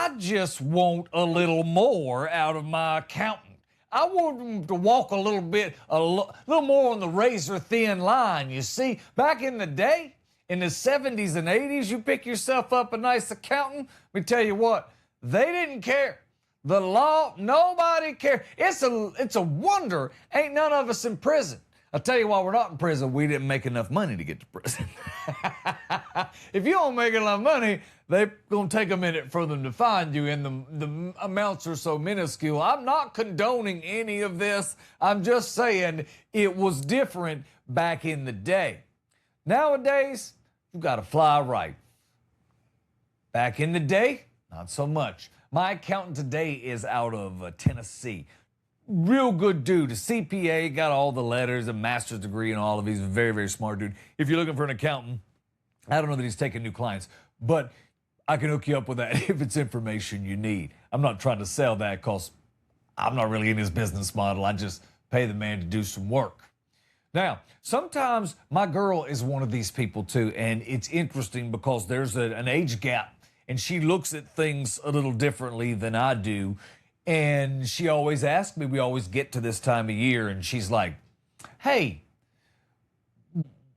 I just want a little more out of my accountant. I want them to walk a little bit, little more on the razor thin line. You see, back in the day, in the 70s and 80s, you pick yourself up a nice accountant. Let me tell you what, they didn't care. The law, nobody cared. It's a wonder ain't none of us in prison. I'll tell you why we're not in prison. We didn't make enough money to get to prison. If you don't make enough money, they're going to take a minute for them to find you, and the amounts are so minuscule. I'm not condoning any of this. I'm just saying it was different back in the day. Nowadays, you've got to fly right. Back in the day, not so much. My accountant today is out of Tennessee. Real good dude, a CPA, got all the letters, a master's degree, and all of these. Very, very smart dude. If you're looking for an accountant, I don't know that he's taking new clients, but I can hook you up with that if it's information you need. I'm not trying to sell that because I'm not really in his business model. I just pay the man to do some work. Now, sometimes my girl is one of these people too, and it's interesting because there's an age gap, and she looks at things a little differently than I do. And she always asks me, we always get to this time of year, and she's like, hey,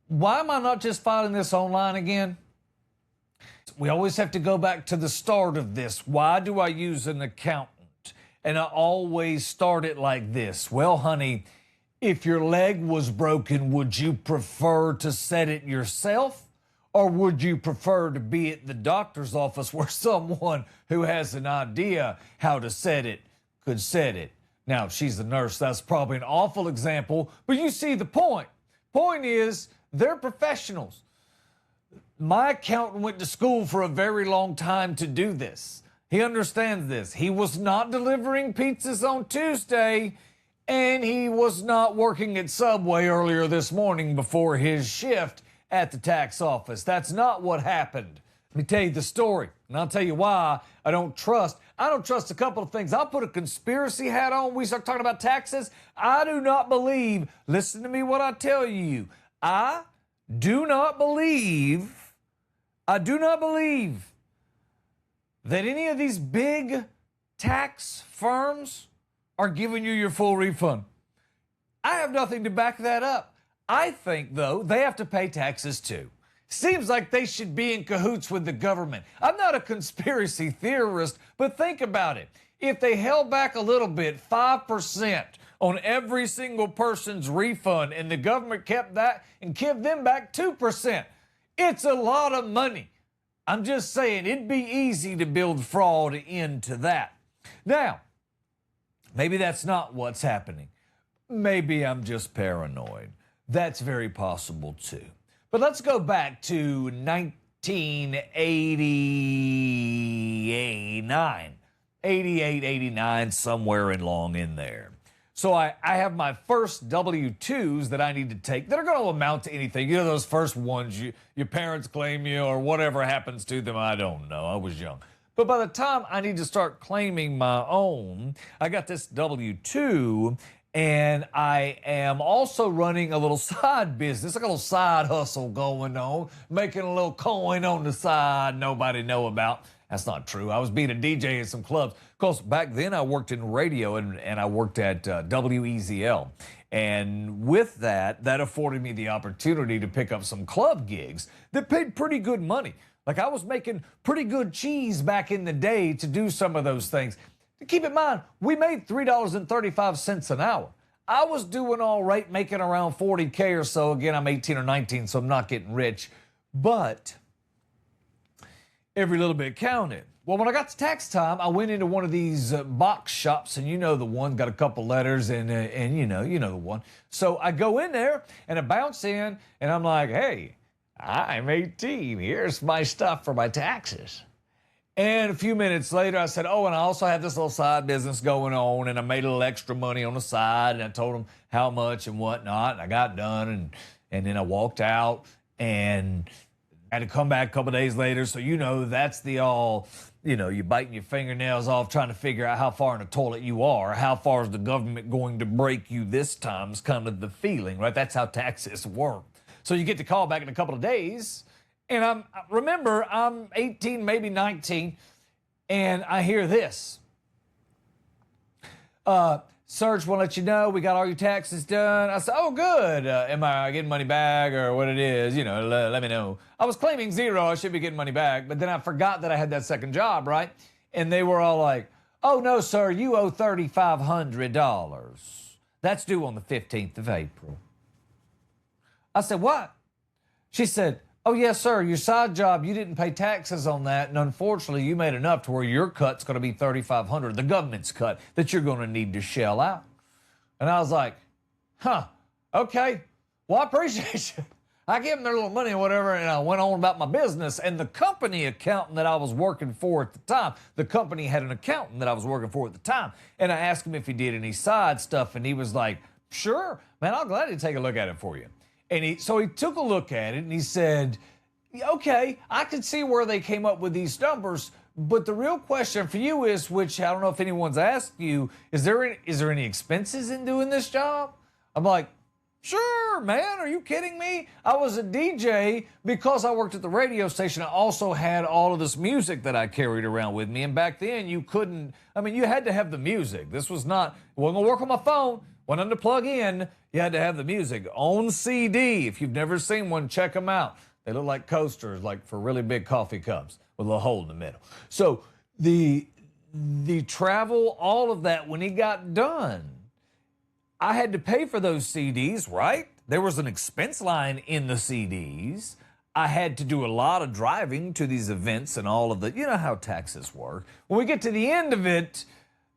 why am I not just filing this online again? We always have to go back to the start of this. Why do I use an accountant? And I always start it like this. Well, honey, if your leg was broken, would you prefer to set it yourself? Or would you prefer to be at the doctor's office where someone who has an idea how to set it could set it? Now, if she's a nurse, that's probably an awful example, but you see the point. Point is, they're professionals. My accountant went to school for a very long time to do this. He understands this. He was not delivering pizzas on Tuesday, and he was not working at Subway earlier this morning before his shift at the tax office. That's not what happened. Let me tell you the story, and I'll tell you why I don't trust a couple of things. I'll put a conspiracy hat on. We start talking about taxes. I do not believe, listen to me what I tell you. I do not believe that any of these big tax firms are giving you your full refund. I have nothing to back that up. I think, though, they have to pay taxes too. Seems like they should be in cahoots with the government. I'm not a conspiracy theorist, but think about it. If they held back a little bit, 5% on every single person's refund, and the government kept that and give them back 2%, it's a lot of money. I'm just saying it'd be easy to build fraud into that. Now, maybe that's not what's happening. Maybe I'm just paranoid. That's very possible too. But let's go back to 1989, 88, 89, somewhere along in there. So I have my first W-2s that I need to take that are going to amount to anything. You know, those first ones your parents claim you or whatever happens to them. I don't know. I was young. But by the time I need to start claiming my own, I got this W-2, and I am also running a little side business, like a little side hustle going on, making a little coin on the side nobody know about. That's not true. I was being a DJ in some clubs. Because back then I worked in radio and I worked at WEZL. And with that afforded me the opportunity to pick up some club gigs that paid pretty good money. Like I was making pretty good cheese back in the day to do some of those things. Keep in mind, we made $3.35 an hour. I was doing all right, making around $40K or so. Again, I'm 18 or 19, so I'm not getting rich. But every little bit counted. Well, when I got to tax time, I went into one of these box shops, and you know the one, got a couple letters, and you know the one. So I go in there, and I bounce in, and I'm like, hey, I'm 18. Here's my stuff for my taxes. And a few minutes later, I said, oh, and I also have this little side business going on, and I made a little extra money on the side, and I told them how much and whatnot, and I got done, and then I walked out, and I had to come back a couple days later. So, you know, that's the all, you know, you're biting your fingernails off trying to figure out how far in the toilet you are. How far is the government going to break you this time is kind of the feeling, right? That's how taxes work. So you get the call back in a couple of days. And remember, I'm 18, maybe 19, And I hear this. Serge, want to let you know we got all your taxes done. I said, oh, good. Am I getting money back or what it is? You know, let me know. I was claiming zero. I should be getting money back. But then I forgot that I had that second job, right? And they were all like, oh, no, sir, you owe $3,500. That's due on the 15th of April. I said, what? She said, oh, yes, sir, your side job, you didn't pay taxes on that, and unfortunately, you made enough to where your cut's going to be $3,500, the government's cut, that you're going to need to shell out. And I was like, huh, okay, well, I appreciate you. I gave them their little money or whatever, and I went on about my business. And the company accountant that I was working for at the time, the company had an accountant that I was working for at the time, and I asked him if he did any side stuff, and he was like, sure, man, I'll gladly take a look at it for you. And so he took a look at it and he said, okay, I can see where they came up with these numbers, but the real question for you is, which I don't know if anyone's asked you, is there any expenses in doing this job? I'm like, sure, man, are you kidding me? I was a DJ because I worked at the radio station. I also had all of this music that I carried around with me. And back then you had to have the music. This was not, it wasn't gonna work on my phone. Wasn't to plug in, you had to have the music on CD. If you've never seen one, check them out. They look like coasters, like for really big coffee cups with a little hole in the middle. So the travel, all of that, when he got done, I had to pay for those CDs, right? There was an expense line in the CDs. I had to do a lot of driving to these events and all of the, you know how taxes work. When we get to the end of it,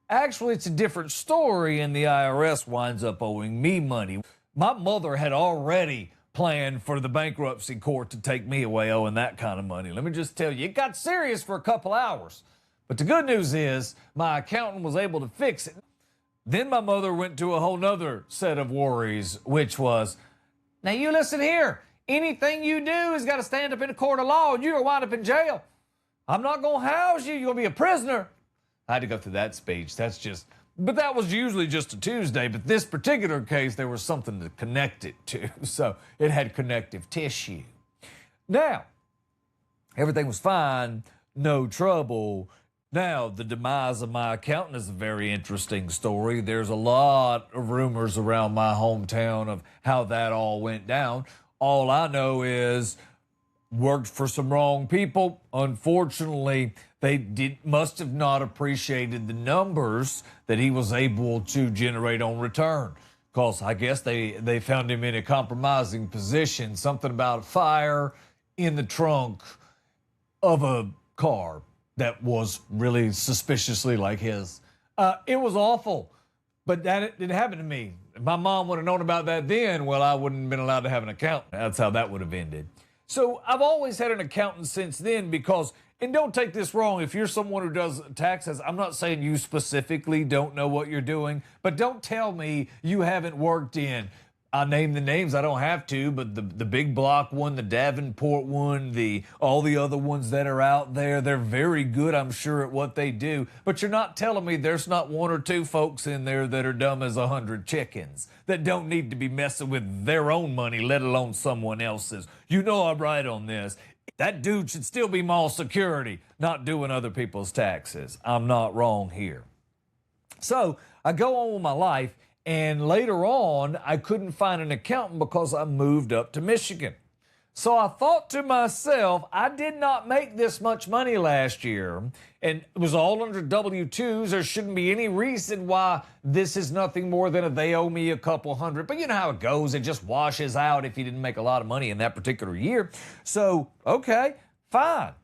actually, it's a different story, and the IRS winds up owing me money. My mother had already planned for the bankruptcy court to take me away owing that kind of money. Let me just tell you, it got serious for a couple hours. But the good news is my accountant was able to fix it. Then my mother went to a whole nother set of worries, which was, now you listen here, anything you do has got to stand up in a court of law and you're going to wind up in jail. I'm not going to house you. You're going to be a prisoner. I had to go through that speech. But that was usually just a Tuesday. But this particular case, there was something to connect it to. So it had connective tissue. Now, everything was fine, no trouble. Now, the demise of my accountant is a very interesting story. There's a lot of rumors around my hometown of how that all went down. All I know is worked for some wrong people. Unfortunately, they must have not appreciated the numbers that he was able to generate on return. Because I guess they found him in a compromising position, something about fire in the trunk of a car that was really suspiciously like his. It was awful, but that didn't happen to me. If my mom would have known about that then, well, I wouldn't have been allowed to have an accountant. That's how that would have ended. So I've always had an accountant since then because, and don't take this wrong, if you're someone who does taxes, I'm not saying you specifically don't know what you're doing, but don't tell me you haven't worked in, I name the names, I don't have to, but the big block one, the Davenport one, all the other ones that are out there, they're very good, I'm sure, at what they do. But you're not telling me there's not one or two folks in there that are dumb as 100 chickens that don't need to be messing with their own money, let alone someone else's. You know I'm right on this. That dude should still be mall security, not doing other people's taxes. I'm not wrong here. So I go on with my life. And later on, I couldn't find an accountant because I moved up to Michigan. So I thought to myself, I did not make this much money last year, and it was all under W-2s. There shouldn't be any reason why this is nothing more than they owe me a couple hundred. But you know how it goes. It just washes out if you didn't make a lot of money in that particular year. So, okay, fine.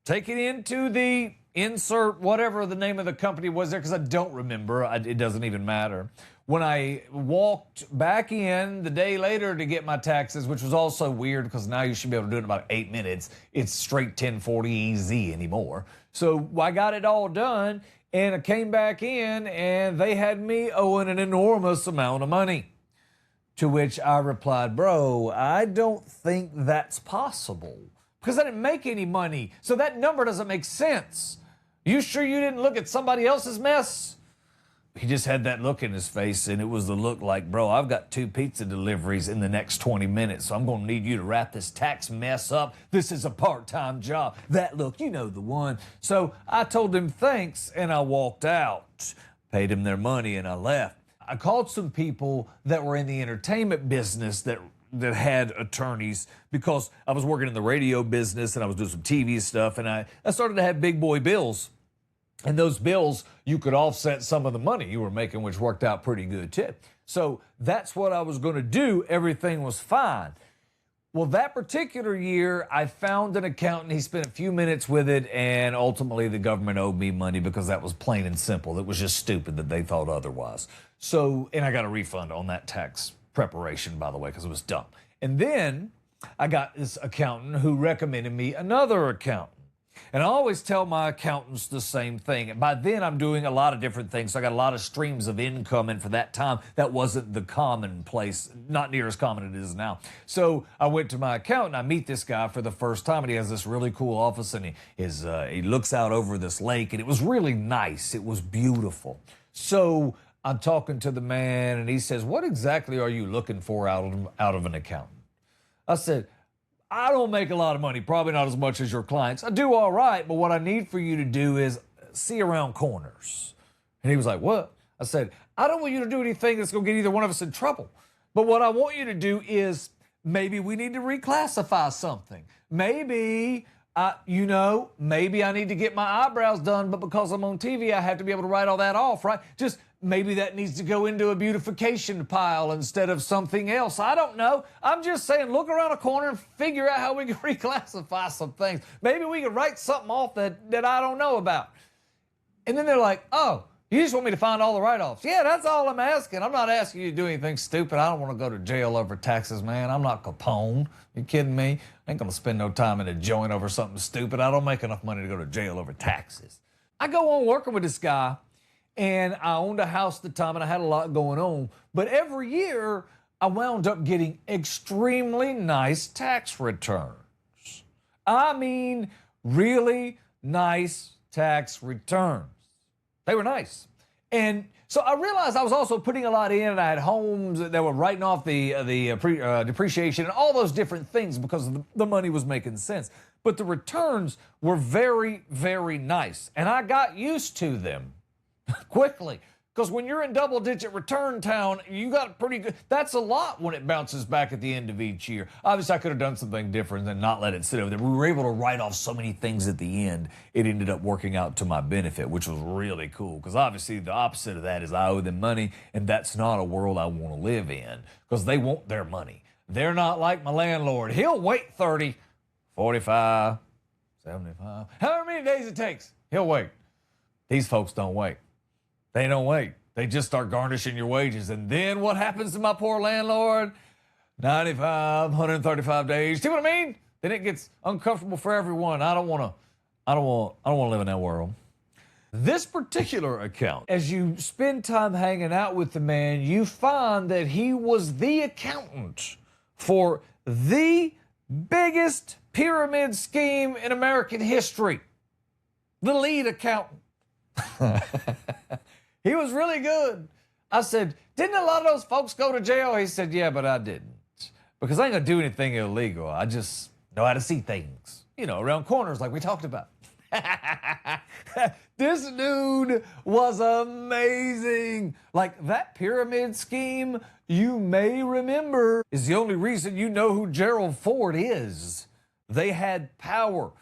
Take it into the insert whatever the name of the company was there because I don't remember. It doesn't even matter. When I walked back in the day later to get my taxes, which was also weird because now you should be able to do it in about 8 minutes. It's straight 1040 easy anymore. So I got it all done and I came back in and they had me owing an enormous amount of money. To which I replied, bro, I don't think that's possible because I didn't make any money. So that number doesn't make sense. You sure you didn't look at somebody else's mess? he just had that look in his face, and it was the look like, bro, I've got 2 pizza deliveries in the next 20 minutes, so I'm going to need you to wrap this tax mess up. This is a part-time job. That look, you know the one. So I told him thanks, and I walked out, paid him their money, and I left. I called some people that were in the entertainment business that had attorneys, because I was working in the radio business and I was doing some TV stuff, and I started to have big boy bills. And those bills, you could offset some of the money you were making, which worked out pretty good too. So that's what I was going to do. Everything was fine. Well, that particular year, I found an accountant. He spent a few minutes with it, and ultimately the government owed me money because that was plain and simple. It was just stupid that they thought otherwise. So, and I got a refund on that tax preparation, by the way, because it was dumb. And then I got this accountant who recommended me another accountant. And I always tell my accountants the same thing. And by then, I'm doing a lot of different things. So I got a lot of streams of income. And for that time, that wasn't the commonplace, not near as common as it is now. So I went to my accountant. I meet this guy for the first time. And he has this really cool office. And he looks out over this lake. And it was really nice. It was beautiful. So I'm talking to the man. And he says, what exactly are you looking for out of an accountant? I said, I don't make a lot of money, probably not as much as your clients. I do all right, but what I need for you to do is see around corners. And he was like, what? I said, I don't want you to do anything that's going to get either one of us in trouble. But what I want you to do is maybe we need to reclassify something. Maybe, maybe I need to get my eyebrows done, but because I'm on TV, I have to be able to write all that off, right? Just maybe that needs to go into a beautification pile instead of something else. I don't know. I'm just saying, look around a corner and figure out how we can reclassify some things. Maybe we can write something off that I don't know about. And then they're like, oh, you just want me to find all the write-offs. Yeah, that's all I'm asking. I'm not asking you to do anything stupid. I don't want to go to jail over taxes, man. I'm not Capone. You kidding me? I ain't going to spend no time in a joint over something stupid. I don't make enough money to go to jail over taxes. I go on working with this guy, and I owned a house at the time, and I had a lot going on. But every year, I wound up getting extremely nice tax returns. I mean, really nice tax returns. They were nice. And so I realized I was also putting a lot in, and I had homes that were writing off the depreciation and all those different things because the money was making sense. But the returns were very, very nice. And I got used to them quickly. Because when you're in double-digit return town, you got pretty good. That's a lot when it bounces back at the end of each year. Obviously, I could have done something different than not let it sit over there. We were able to write off so many things at the end. It ended up working out to my benefit, which was really cool. Because obviously, the opposite of that is I owe them money, and that's not a world I want to live in. Because they want their money. They're not like my landlord. He'll wait 30, 45, 75, however many days it takes. He'll wait. These folks don't wait. They don't wait. They just start garnishing your wages. And then what happens to my poor landlord? 95, 135 days. See what I mean? Then it gets uncomfortable for everyone. I don't want to live in that world. This particular account, as you spend time hanging out with the man, you find that he was the accountant for the biggest pyramid scheme in American history. The lead accountant. He was really good. I said, didn't a lot of those folks go to jail? He said, yeah, but I didn't. Because I ain't going to do anything illegal. I just know how to see things, around corners like we talked about. This dude was amazing. Like that pyramid scheme, you may remember, is the only reason you know who Gerald Ford is. They had power.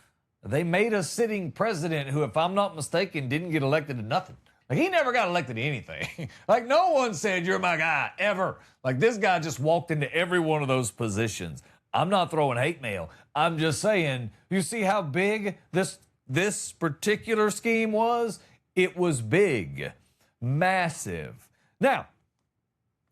They made a sitting president who, if I'm not mistaken, didn't get elected to nothing. Like, he never got elected to anything. Like, no one said, you're my guy, ever. Like, this guy just walked into every one of those positions. I'm not throwing hate mail. I'm just saying, you see how big this particular scheme was? It was big, massive. Now,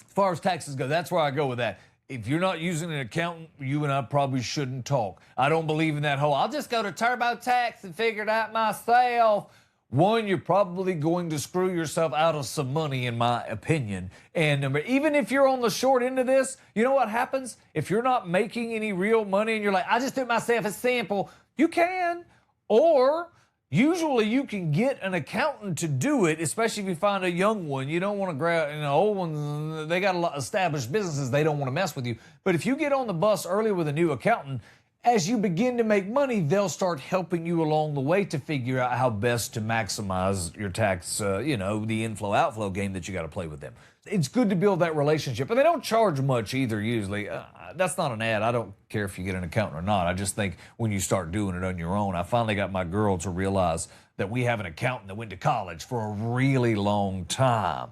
as far as taxes go, that's where I go with that. If you're not using an accountant, you and I probably shouldn't talk. I don't believe in that whole, I'll just go to TurboTax and figure it out myself. One, you're probably going to screw yourself out of some money, in my opinion. And even if you're on the short end of this, you know what happens? If you're not making any real money and you're like, I just do it myself, it's simple, you can. Or Usually you can get an accountant to do it, especially if you find a young one. You don't want to grab, old ones, they got a lot of established businesses, they don't want to mess with you. But if you get on the bus early with a new accountant, as you begin to make money, they'll start helping you along the way to figure out how best to maximize your tax, the inflow-outflow game that you got to play with them. It's good to build that relationship. And they don't charge much either, usually. That's not an ad. I don't care if you get an accountant or not. I just think when you start doing it on your own, I finally got my girl to realize that we have an accountant that went to college for a really long time.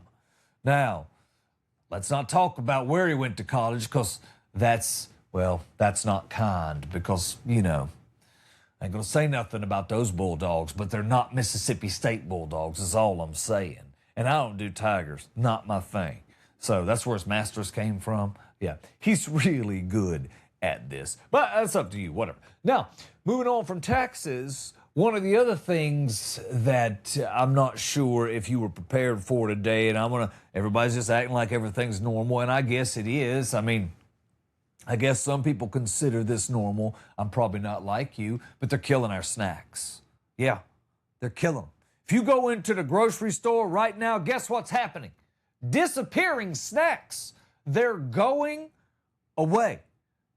Now, let's not talk about where he went to college, because that's not kind, because, I ain't going to say nothing about those Bulldogs, but they're not Mississippi State Bulldogs is all I'm saying. And I don't do Tigers, not my thing. So that's where his masters came from. Yeah, he's really good at this. But that's up to you, whatever. Now, moving on from taxes, one of the other things that I'm not sure if you were prepared for today, and everybody's just acting like everything's normal, and I guess it is. I guess some people consider this normal. I'm probably not like you, but they're killing our snacks. Yeah, they're killing them. If you go into the grocery store right now, guess what's happening? Disappearing snacks. They're going away.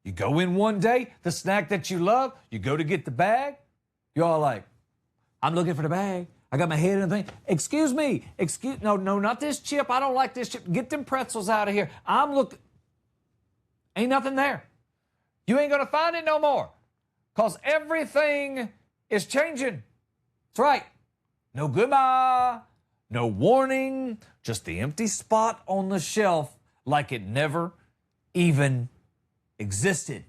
You go in one day, the snack that you love, you go to get the bag, you're all like, I'm looking for the bag. I got my head in the thing. Excuse me. No, not this chip. I don't like this chip. Get them pretzels out of here. I'm looking. Ain't nothing there. You ain't going to find it no more, because everything is changing. That's right. No goodbye, no warning, just the empty spot on the shelf like it never even existed.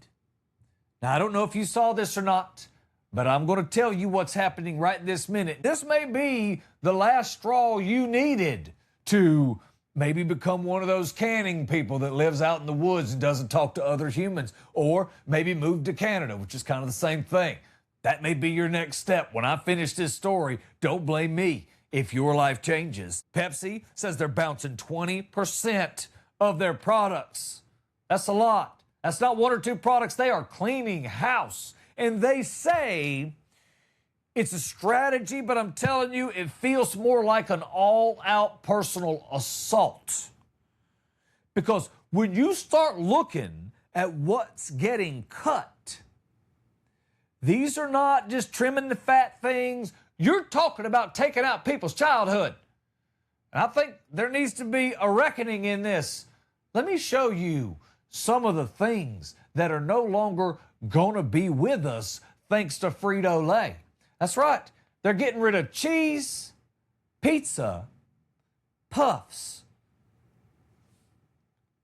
Now, I don't know if you saw this or not, but I'm going to tell you what's happening right this minute. This may be the last straw you needed to maybe become one of those canning people that lives out in the woods and doesn't talk to other humans, or maybe move to Canada, which is kind of the same thing. That may be your next step. When I finish this story, don't blame me if your life changes. Pepsi says they're bouncing 20% of their products. That's a lot. That's not one or two products. They are cleaning house. And they say it's a strategy, but I'm telling you, it feels more like an all-out personal assault. Because when you start looking at what's getting cut, these are not just trimming the fat things. You're talking about taking out people's childhood. And I think there needs to be a reckoning in this. Let me show you some of the things that are no longer going to be with us thanks to Frito-Lay. That's right. They're getting rid of cheese, pizza, puffs,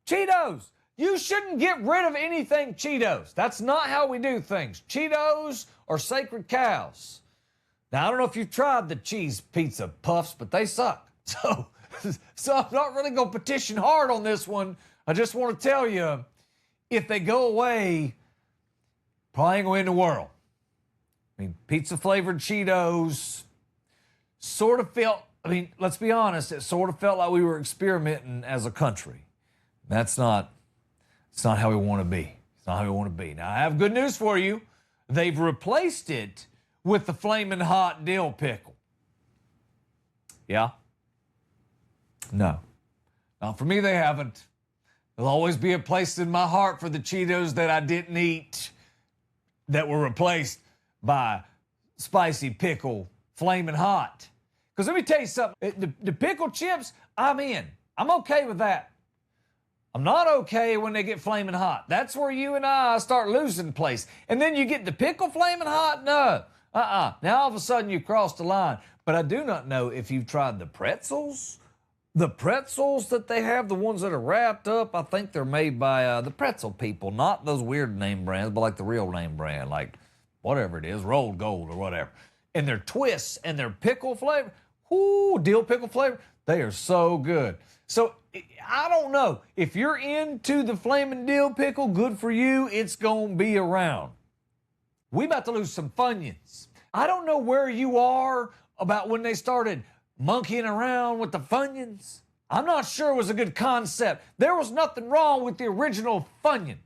Cheetos. You shouldn't get rid of anything Cheetos. That's not how we do things. Cheetos are sacred cows. Now, I don't know if you've tried the cheese pizza puffs, but they suck. So I'm not really going to petition hard on this one. I just want to tell you, if they go away, probably ain't going to end the world. Pizza-flavored Cheetos sort of felt, let's be honest, it sort of felt like we were experimenting as a country. It's not how we want to be. It's not how we want to be. Now, I have good news for you. They've replaced it with the flaming hot dill pickle. Yeah? No. Not for me, they haven't. There'll always be a place in my heart for the Cheetos that I didn't eat that were replaced by spicy pickle flaming hot. Because let me tell you something. The pickle chips, I'm in. I'm okay with that. I'm not okay when they get flaming hot. That's where you and I start losing place. And then you get the pickle flaming hot? No. Now all of a sudden you crossed the line. But I do not know if you've tried the pretzels. The pretzels that they have, the ones that are wrapped up, I think they're made by the pretzel people, not those weird name brands, but like the real name brand, like whatever it is, Rolled Gold or whatever. And their twists and their pickle flavor, dill pickle flavor, they are so good. So I don't know. If you're into the flaming dill pickle, good for you. It's going to be around. We about to lose some Funyuns. I don't know where you are about when they started monkeying around with the Funyuns. I'm not sure it was a good concept. There was nothing wrong with the original Funyun.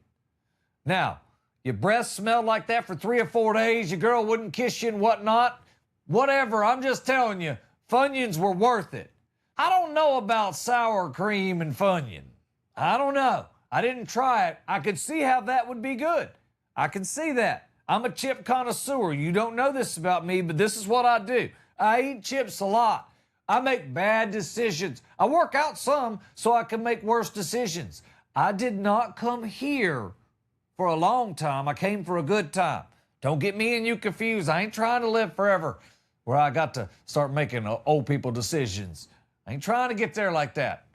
Now, your breath smelled like that for 3 or 4 days, your girl wouldn't kiss you and whatnot. Whatever, I'm just telling you, Funyuns were worth it. I don't know about sour cream and Funyun. I don't know. I didn't try it. I could see how that would be good. I can see that. I'm a chip connoisseur. You don't know this about me, but this is what I do. I eat chips a lot. I make bad decisions. I work out some so I can make worse decisions. I did not come here for a long time. I came for a good time. Don't get me and you confused. I ain't trying to live forever where I got to start making old people decisions. I ain't trying to get there like that.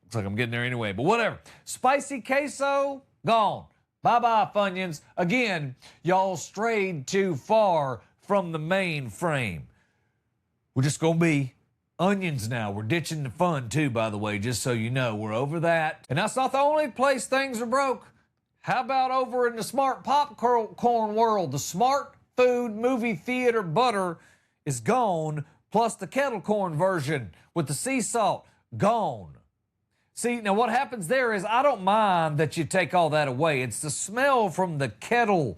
Looks like I'm getting there anyway, but whatever. Spicy queso, gone. Bye-bye, Funyuns. Again, y'all strayed too far from the main frame. We're just going to be onions now. We're ditching the fun, too, by the way, just so you know. We're over that. And that's not the only place things are broke. How about over in the smart popcorn world? The smart food movie theater butter is gone, plus the kettle corn version with the sea salt, gone. See, now what happens there is I don't mind that you take all that away. It's the smell from the kettle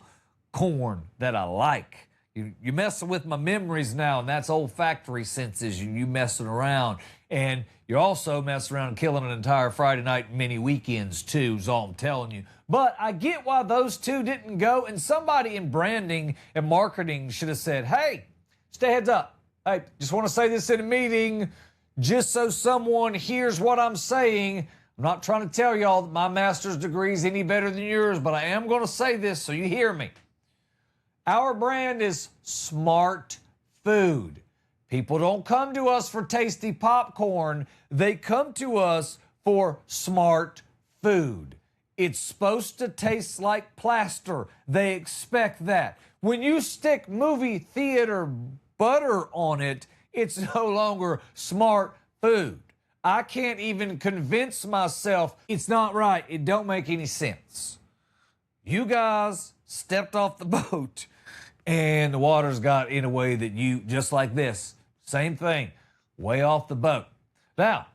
corn that I like. You're messing with my memories now, and that's olfactory senses. You messing around. And you're also messing around and killing an entire Friday night mini weekends, too, is all I'm telling you. But I get why those two didn't go, and somebody in branding and marketing should have said, hey, stay heads up. Hey, just want to say this in a meeting just so someone hears what I'm saying. I'm not trying to tell y'all that my master's degree is any better than yours, but I am going to say this so you hear me. Our brand is smart food. People don't come to us for tasty popcorn. They come to us for smart food. It's supposed to taste like plaster. They expect that. When you stick movie theater butter on it, it's no longer smart food. I can't even convince myself it's not right. It don't make any sense. You guys stepped off the boat and the water's got in a way that you, just like this, same thing, way off the boat. Now,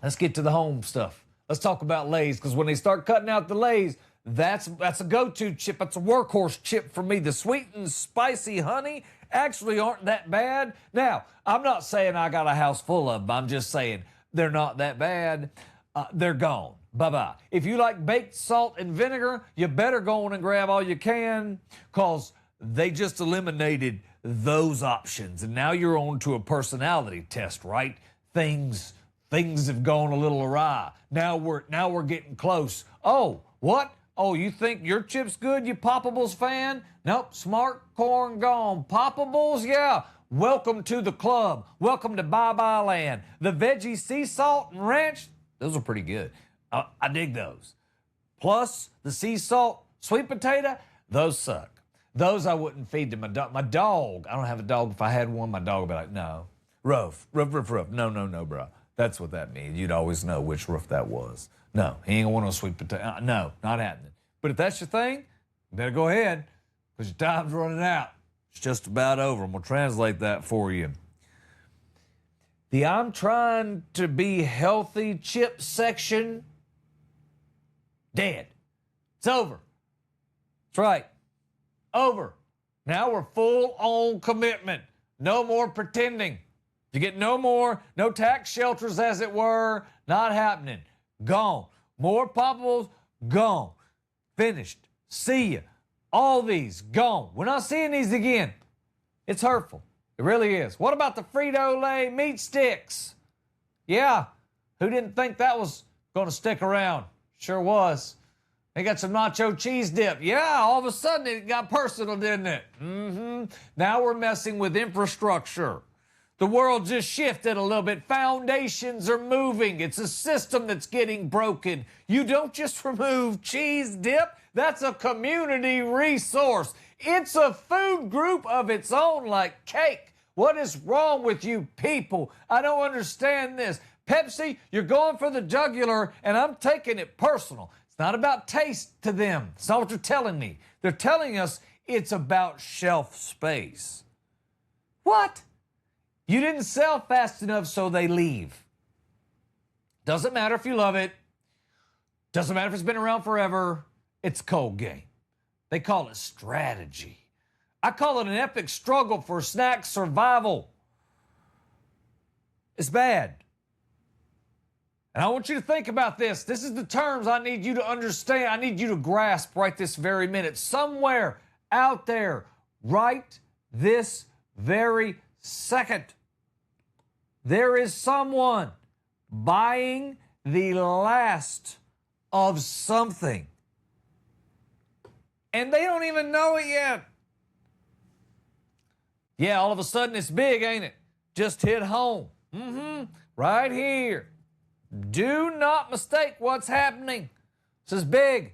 let's get to the home stuff. Let's talk about Lay's, because when they start cutting out the Lay's, that's a go-to chip. That's a workhorse chip for me. The sweet and spicy honey actually aren't that bad. Now, I'm not saying I got a house full of them. I'm just saying they're not that bad. They're gone. Bye-bye. If you like baked salt and vinegar, you better go on and grab all you can, because they just eliminated those options. And now you're on to a personality test, right? Things have gone a little awry. Now we're getting close. Oh, what? Oh, you think your chip's good, you Poppables fan? Nope, smart corn gone. Poppables, yeah. Welcome to the club. Welcome to Bye-Bye Land. The veggie sea salt and ranch, those are pretty good. I dig those. Plus, the sea salt sweet potato, those suck. Those I wouldn't feed to my dog. My dog, I don't have a dog. If I had one, my dog would be like, no. Ruff. No, bro. That's what that means. You'd always know which roof that was. No, he ain't gonna want no sweet potato. No, not happening. But if that's your thing, you better go ahead, because your time's running out. It's just about over. I'm gonna translate that for you. The I'm trying to be healthy chip section, dead. It's over. That's right. Over. Now we're full on commitment. No more pretending. You get no tax shelters, as it were, not happening. Gone. More Poppables, gone. Finished. See ya. All these, gone. We're not seeing these again. It's hurtful. It really is. What about the Frito-Lay meat sticks? Yeah. Who didn't think that was going to stick around? Sure was. They got some nacho cheese dip. Yeah, all of a sudden it got personal, didn't it? Now we're messing with infrastructure. The world just shifted a little bit. Foundations are moving. It's a system that's getting broken. You don't just remove cheese dip. That's a community resource. It's a food group of its own, like cake. What is wrong with you people? I don't understand this. Pepsi, you're going for the jugular, and I'm taking it personal. It's not about taste to them. It's not what they're telling me. They're telling us it's about shelf space. What? You didn't sell fast enough, so they leave. Doesn't matter if you love it. Doesn't matter if it's been around forever. It's a cold game. They call it strategy. I call it an epic struggle for snack survival. It's bad. And I want you to think about this. This is the terms I need you to understand. I need you to grasp right this very minute. Somewhere out there, right this very second, there is someone buying the last of something. And they don't even know it yet. Yeah, all of a sudden it's big, ain't it? Just hit home. Right here. Do not mistake what's happening. This is big.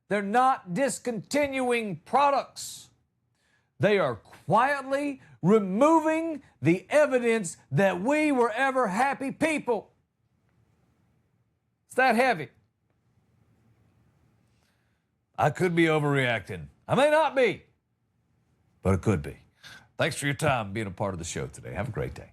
They're not discontinuing products. They are quietly removing the evidence that we were ever happy people. It's that heavy. I could be overreacting. I may not be, but it could be. Thanks for your time being a part of the show today. Have a great day.